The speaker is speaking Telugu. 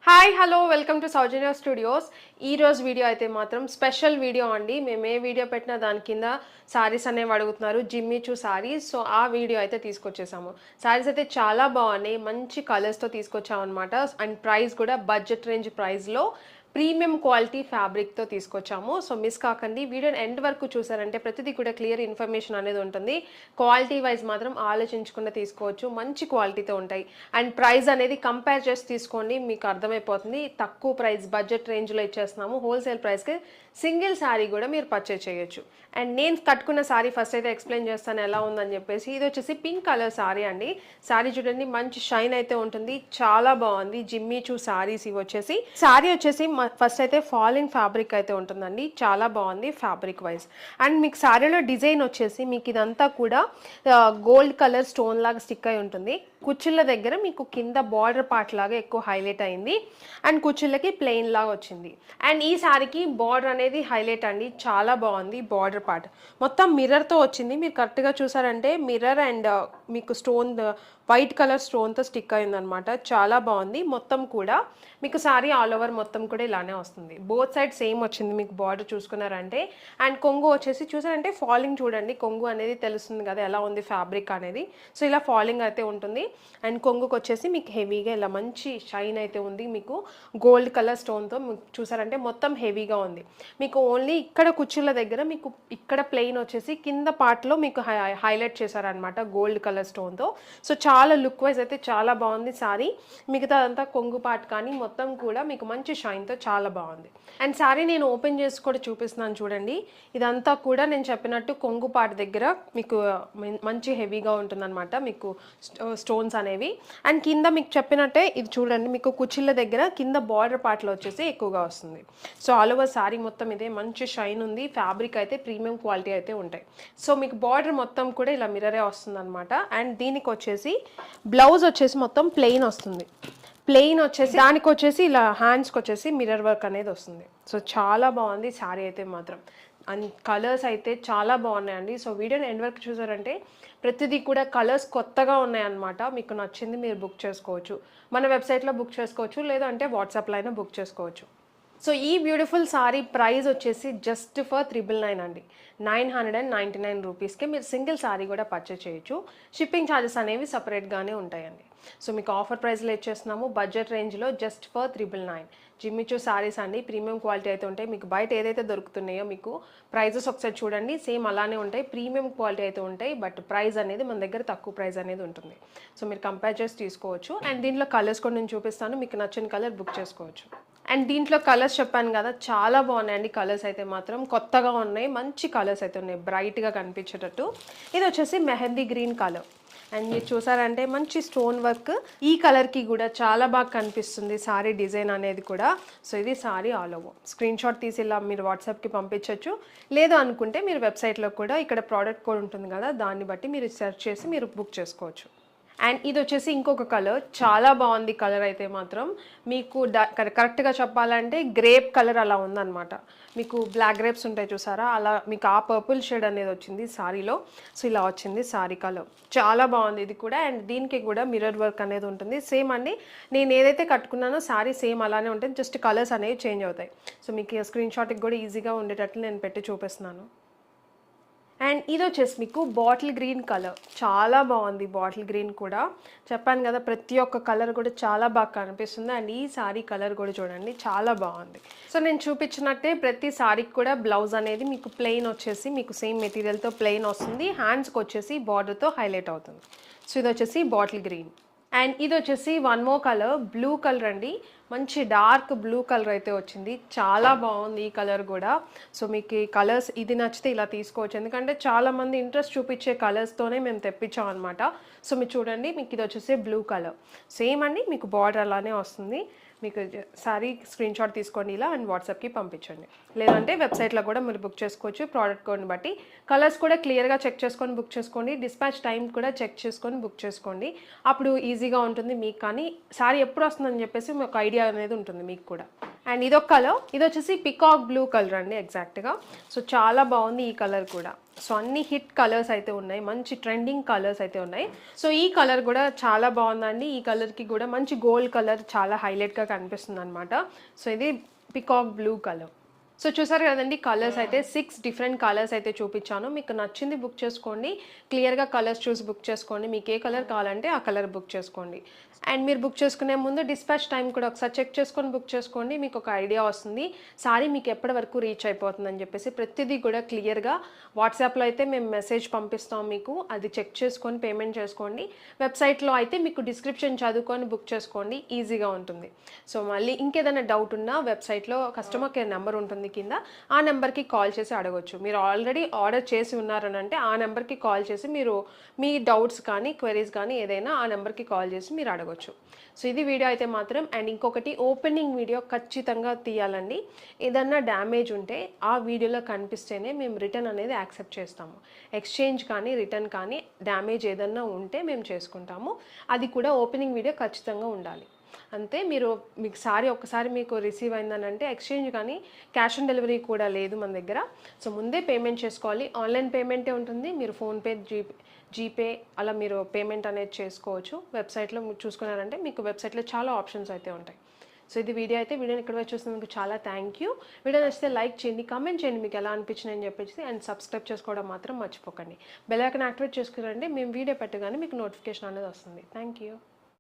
Hi hello welcome to Soujanya studios. ఈరోజు వీడియో అయితే మాత్రం స్పెషల్ వీడియో అండి. మేము ఏ వీడియో పెట్టినా దాని కింద సారీస్ అనేవి అడుగుతున్నారు, జిమ్మి చూ సారీస్. సో ఆ వీడియో అయితే తీసుకొచ్చేసాము. సారీస్ అయితే చాలా బాగున్నాయి, మంచి కలర్స్తో తీసుకొచ్చాము అనమాట. అండ్ ప్రైస్ కూడా బడ్జెట్ రేంజ్ ప్రైస్లో ప్రీమియం క్వాలిటీ ఫ్యాబ్రిక్తో తీసుకొచ్చాము. సో మిస్ కాకండి, వీడియోని ఎండ్ వరకు చూసారంటే ప్రతిదీ కూడా క్లియర్ ఇన్ఫర్మేషన్ అనేది ఉంటుంది. క్వాలిటీ వైజ్ మాత్రం ఆలోచించకుండా తీసుకోవచ్చు, మంచి క్వాలిటీతో ఉంటాయి. అండ్ ప్రైస్ అనేది కంపేర్ చేసి తీసుకోండి, మీకు అర్థమైపోతుంది. తక్కువ ప్రైస్ బడ్జెట్ రేంజ్లో ఇచ్చేస్తున్నాము. హోల్సేల్ ప్రైస్కి సింగిల్ శారీ కూడా మీరు పర్చేజ్ చేయొచ్చు. అండ్ నేను కట్టుకున్న శారీ ఫస్ట్ అయితే ఎక్స్ప్లెయిన్ చేస్తాను ఎలా ఉందని చెప్పేసి. ఇది వచ్చేసి పింక్ కలర్ శారీ అండి. శారీ చూడండి, మంచి షైన్ అయితే ఉంటుంది, చాలా బాగుంది. జిమ్మి చూ శారీస్ ఇవి వచ్చేసి. శారీ వచ్చేసి ఫస్ట్ అయితే ఫాలిన్ ఫ్యాబ్రిక్ అయితే ఉంటుందండి, చాలా బాగుంది ఫ్యాబ్రిక్ వైజ్. అండ్ మీకు శారీలో డిజైన్ వచ్చేసి మీకు ఇదంతా కూడా గోల్డ్ కలర్ స్టోన్ లాగా స్టిక్ అయి ఉంటుంది. కుచ్చుళ్ళ దగ్గర మీకు కింద బార్డర్ పార్ట్ లాగా ఎక్కువ హైలైట్ అయింది. అండ్ కుచ్చుళ్ళకి ప్లెయిన్ లాగా వచ్చింది. అండ్ ఈ శారీకి బార్డర్ అనేది హైలైట్ అండి, చాలా బాగుంది. బార్డర్ పార్ట్ మొత్తం మిర్రర్తో వచ్చింది. మీరు కరెక్ట్గా చూసారంటే మిర్రర్ అండ్ మీకు స్టోన్ వైట్ కలర్ స్టోన్తో స్టిక్ అయిందనమాట, చాలా బాగుంది. మొత్తం కూడా మీకు శారీ ఆల్ ఓవర్ మొత్తం కూడా ఇలానే వస్తుంది. బోత్ సైడ్ సేమ్ వచ్చింది మీకు బార్డర్ చూసుకున్నారంటే. అండ్ కొంగు వచ్చేసి చూసారంటే ఫాలింగ్ చూడండి, కొంగు అనేది తెలుస్తుంది కదా ఎలా ఉంది ఫ్యాబ్రిక్ అనేది. సో ఇలా ఫాలింగ్ అయితే ఉంటుంది. అండ్ కొంగుకు వచ్చేసి మీకు హెవీగా ఇలా మంచి షైన్ అయితే ఉంది. మీకు గోల్డ్ కలర్ స్టోన్తో మీకు చూసారంటే మొత్తం హెవీగా ఉంది. మీకు ఓన్లీ ఇక్కడ కుచ్చుల దగ్గర మీకు ఇక్కడ ప్లెయిన్ వచ్చేసి కింద పార్ట్లో మీకు హైలైట్ చేశారనమాట గోల్డ్ కలర్ స్టోన్తో. సో చాలా లుక్ వైజ్ అయితే చాలా బాగుంది శారీ. మిగతా అంతా కొంగు పార్ట్ కానీ మొత్తం కూడా మీకు మంచి షైన్తో చాలా బాగుంది. అండ్ శారీ నేను ఓపెన్ చేసి కూడా చూపిస్తున్నాను చూడండి. ఇదంతా కూడా నేను చెప్పినట్టు కొంగు పార్ట్ దగ్గర మీకు మంచి హెవీగా ఉంటుందన్నమాట మీకు స్టోన్స్ అనేవి. అండ్ కింద మీకు చెప్పినట్టే ఇది చూడండి, మీకు కుచ్చిళ్ళ దగ్గర కింద బార్డర్ పార్ట్లో వచ్చేసి ఎక్కువగా వస్తుంది. సో ఆల్ ఓవర్ శారీ మొత్తం ఇదే మంచి షైన్ ఉంది. ఫ్యాబ్రిక్ అయితే ప్రీమియం క్వాలిటీ అయితే ఉంటాయి. సో మీకు బార్డర్ మొత్తం కూడా ఇలా మిర్రరే వస్తుంది అనమాట. అండ్ దీనికి వచ్చేసి బ్లౌజ్ వచ్చేసి మొత్తం ప్లెయిన్ వస్తుంది. ప్లెయిన్ వచ్చేసి దానికి వచ్చేసి ఇలా హ్యాండ్స్కి వచ్చేసి మిర్రర్ వర్క్ అనేది వస్తుంది. సో చాలా బాగుంది శారీ అయితే మాత్రం. అండ్ కలర్స్ అయితే చాలా బాగున్నాయండి. సో వీడియోని ఎండ్ వరకు చూసారంటే ప్రతిదీ కూడా కలర్స్ కొత్తగా ఉన్నాయన్నమాట. మీకు నచ్చింది మీరు బుక్ చేసుకోవచ్చు, మన వెబ్సైట్లో బుక్ చేసుకోవచ్చు, లేదంటే వాట్సాప్లో అయినా బుక్ చేసుకోవచ్చు. సో ఈ బ్యూటిఫుల్ సారీ ప్రైస్ వచ్చేసి జస్ట్ ఫర్ 999 అండి. 999 రూపీస్కి మీరు సింగిల్ సారీ కూడా పర్చేస్ చేయొచ్చు. షిప్పింగ్ ఛార్జెస్ అనేవి సపరేట్గానే ఉంటాయండి. సో మీకు ఆఫర్ ప్రైస్లో ఇచ్చేస్తున్నాము బడ్జెట్ రేంజ్లో జస్ట్ ఫర్ 999. జిమ్మిచూ సారీస్ అండి, ప్రీమియం క్వాలిటీ అయితే ఉంటాయి. మీకు బయట ఏదైతే దొరుకుతున్నాయో మీకు ప్రైజెస్ ఒకసారి చూడండి, సేమ్ అలానే ఉంటాయి. ప్రీమియం క్వాలిటీ అయితే ఉంటాయి, బట్ ప్రైస్ అనేది మన దగ్గర తక్కువ ప్రైస్ అనేది ఉంటుంది. సో మీరు కంపేర్ చేసి తీసుకోవచ్చు. అండ్ దీంట్లో కలర్స్ కూడా నేను చూపిస్తాను, మీకు నచ్చిన కలర్ బుక్ చేసుకోవచ్చు. అండ్ దీంట్లో కలర్స్ చెప్పాను కదా, చాలా బాగున్నాయండి. కలర్స్ అయితే మాత్రం కొత్తగా ఉన్నాయి, మంచి కలర్స్ అయితే ఉన్నాయి, బ్రైట్గా కనిపించేటట్టు. ఇది వచ్చేసి మెహందీ గ్రీన్ కలర్. అండ్ మీరు చూసారంటే మంచి స్టోన్ వర్క్ ఈ కలర్కి కూడా చాలా బాగా కనిపిస్తుంది సారీ డిజైన్ అనేది కూడా. సో ఇది sorry all over. Screen shot తీసి ఇలా మీరు వాట్సాప్కి పంపించవచ్చు. లేదు అనుకుంటే మీరు వెబ్సైట్లో కూడా ఇక్కడ ప్రోడక్ట్ కోడ్ ఉంటుంది కదా, దాన్ని బట్టి మీరు సెర్చ్ చేసి మీరు బుక్ చేసుకోవచ్చు. అండ్ ఇది వచ్చేసి ఇంకొక కలర్, చాలా బాగుంది కలర్ అయితే మాత్రం. మీకు కరెక్ట్గా చెప్పాలంటే గ్రేప్ కలర్ అలా ఉందన్నమాట. మీకు బ్లాక్ గ్రేప్స్ ఉంటాయి చూసారా, అలా మీకు ఆ పర్పుల్ షేడ్ అనేది వచ్చింది సారీలో. సో ఇలా వచ్చింది సారీ కలర్, చాలా బాగుంది ఇది కూడా. అండ్ దీనికి కూడా మిర్రర్ వర్క్ అనేది ఉంటుంది సేమ్ అండి. నేను ఏదైతే కట్టుకున్నానో సారీ సేమ్ అలానే ఉంటుంది, జస్ట్ కలర్స్ అనేవి చేంజ్ అవుతాయి. సో మీకు స్క్రీన్ షాట్కి కూడా ఈజీగా ఉండేటట్లు నేను పెట్టి చూపిస్తున్నాను. అండ్ ఇది వచ్చేసి మీకు బాటిల్ గ్రీన్ కలర్, చాలా బాగుంది. బాటిల్ గ్రీన్ కూడా చెప్పాను కదా, ప్రతి ఒక్క కలర్ కూడా చాలా బాగా కనిపిస్తుంది. అండ్ ఈ సారీ కలర్ కూడా చూడండి, చాలా బాగుంది. సో నేను చూపించినట్టే ప్రతి సారీకి కూడా బ్లౌజ్ అనేది మీకు ప్లెయిన్ వచ్చేసి మీకు సేమ్ మెటీరియల్తో ప్లెయిన్ వస్తుంది. హ్యాండ్స్కి వచ్చేసి బార్డర్తో హైలైట్ అవుతుంది. సో ఇది వచ్చేసి బాటిల్ గ్రీన్. అండ్ ఇది వచ్చేసి one more colour, blue colour అండి. మంచి డార్క్ బ్లూ కలర్ అయితే వచ్చింది, చాలా బాగుంది ఈ కలర్ కూడా. సో మీకు ఈ కలర్స్ ఇది నచ్చితే ఇలా తీసుకోవచ్చు, ఎందుకంటే చాలామంది ఇంట్రెస్ట్ చూపించే కలర్స్తోనే మేము తెప్పించాం అనమాట. సో మీరు చూడండి, మీకు ఇది వచ్చేసి బ్లూ కలర్ సేమ్ అండి, మీకు బార్డర్ అలానే వస్తుంది. మీకు సారీ స్క్రీన్ షాట్ తీసుకోండి ఇలా అండ్ వాట్సాప్కి పంపించండి, లేదంటే వెబ్సైట్లో కూడా మీరు బుక్ చేసుకోవచ్చు ప్రోడక్ట్ కోడ్ని బట్టి. కలర్స్ కూడా క్లియర్గా చెక్ చేసుకొని బుక్ చేసుకోండి, డిస్పాచ్ టైం కూడా చెక్ చేసుకొని బుక్ చేసుకోండి, అప్పుడు ఈజీగా ఉంటుంది మీకు. కానీ సారీ ఎప్పుడు వస్తుందని చెప్పేసి ఒక ఐడియా అనేది ఉంటుంది మీకు కూడా. అండ్ ఇదొక కలర్, ఇది వచ్చేసి పికాక్ బ్లూ కలర్ అండి ఎగ్జాక్ట్గా. సో చాలా బాగుంది ఈ కలర్ కూడా. సో అన్ని హిట్ కలర్స్ అయితే ఉన్నాయి, మంచి ట్రెండింగ్ కలర్స్ అయితే ఉన్నాయి. సో ఈ కలర్ కూడా చాలా బాగుందండి. ఈ కలర్కి కూడా మంచి గోల్డ్ కలర్ చాలా హైలైట్గా కనిపిస్తుంది అనమాట. సో ఇది పికాక్ బ్లూ కలర్. సో చూసారు కదండి, కలర్స్ అయితే 6 డిఫరెంట్ కలర్స్ అయితే చూపించాను. మీకు నచ్చింది బుక్ చేసుకోండి, క్లియర్గా కలర్స్ చూసి బుక్ చేసుకోండి. మీకు ఏ కలర్ కావాలంటే ఆ కలర్ బుక్ చేసుకోండి. అండ్ మీరు బుక్ చేసుకునే ముందు డిస్పాచ్ టైం కూడా ఒకసారి చెక్ చేసుకొని బుక్ చేసుకోండి. మీకు ఒక ఐడియా వస్తుంది సారీ మీకు ఎప్పటి వరకు రీచ్ అయిపోతుందని చెప్పేసి. ప్రతిదీ కూడా క్లియర్గా వాట్సాప్లో అయితే మేము మెసేజ్ పంపిస్తాం మీకు, అది చెక్ చేసుకొని పేమెంట్ చేసుకోండి. వెబ్సైట్లో అయితే మీకు డిస్క్రిప్షన్ చదువుకొని బుక్ చేసుకోండి, ఈజీగా ఉంటుంది. సో మళ్ళీ ఇంకేదైనా డౌట్ ఉన్నా వెబ్సైట్లో కస్టమర్ కేర్ నెంబర్ ఉంటుంది కింద, ఆ నెంబర్కి కాల్ చేసి అడగొచ్చు. మీరు ఆల్రెడీ ఆర్డర్ చేసి ఉన్నారని అంటే ఆ నెంబర్కి కాల్ చేసి మీరు మీ డౌట్స్ కానీ క్వెరీస్ కానీ ఏదైనా ఆ నెంబర్కి కాల్ చేసి మీరు అడగొచ్చు. సో ఇది వీడియో అయితే మాత్రం. అండ్ ఇంకొకటి, ఓపెనింగ్ వీడియో ఖచ్చితంగా తీయాలండి. ఏదన్నా డ్యామేజ్ ఉంటే ఆ వీడియోలో కనిపిస్తేనే మేము రిటర్న్ అనేది యాక్సెప్ట్ చేస్తాము. ఎక్స్చేంజ్ కానీ రిటర్న్ కానీ డ్యామేజ్ ఏదన్నా ఉంటే మేము చేసుకుంటాము. అది కూడా ఓపెనింగ్ వీడియో ఖచ్చితంగా ఉండాలి. అంతే. మీకు సారీ ఒక్కసారి మీకు రిసీవ్ అయిందని అంటే ఎక్స్చేంజ్ కానీ క్యాష్ ఆన్ డెలివరీ కూడా లేదు మన దగ్గర. సో ముందే పేమెంట్ చేసుకోవాలి. ఆన్లైన్ పేమెంటే ఉంటుంది. మీరు ఫోన్పే, జీపే అలా మీరు పేమెంట్ అనేది చేసుకోవచ్చు. వెబ్సైట్లో చూసుకున్నారంటే మీకు వెబ్సైట్లో చాలా ఆప్షన్స్ అయితే ఉంటాయి. సో ఇది వీడియో అయితే. వీడియోని ఇక్కడ వచ్చి చూసినందుకు చాలా థ్యాంక్ యూ. వీడియో నచ్చితే లైక్ చేయండి, కామెంట్ చేయండి మీకు ఎలా అనిపించింది అని చెప్పేసి. అండ్ సబ్స్క్రైబ్ చేసుకోవడం మాత్రం మర్చిపోకండి. బెల్ ఐకాన్ యాక్టివేట్ చేసుకురండి. మేము వీడియో పెట్టగానే మీకు నోటిఫికేషన్ అనేది వస్తుంది. Thank you.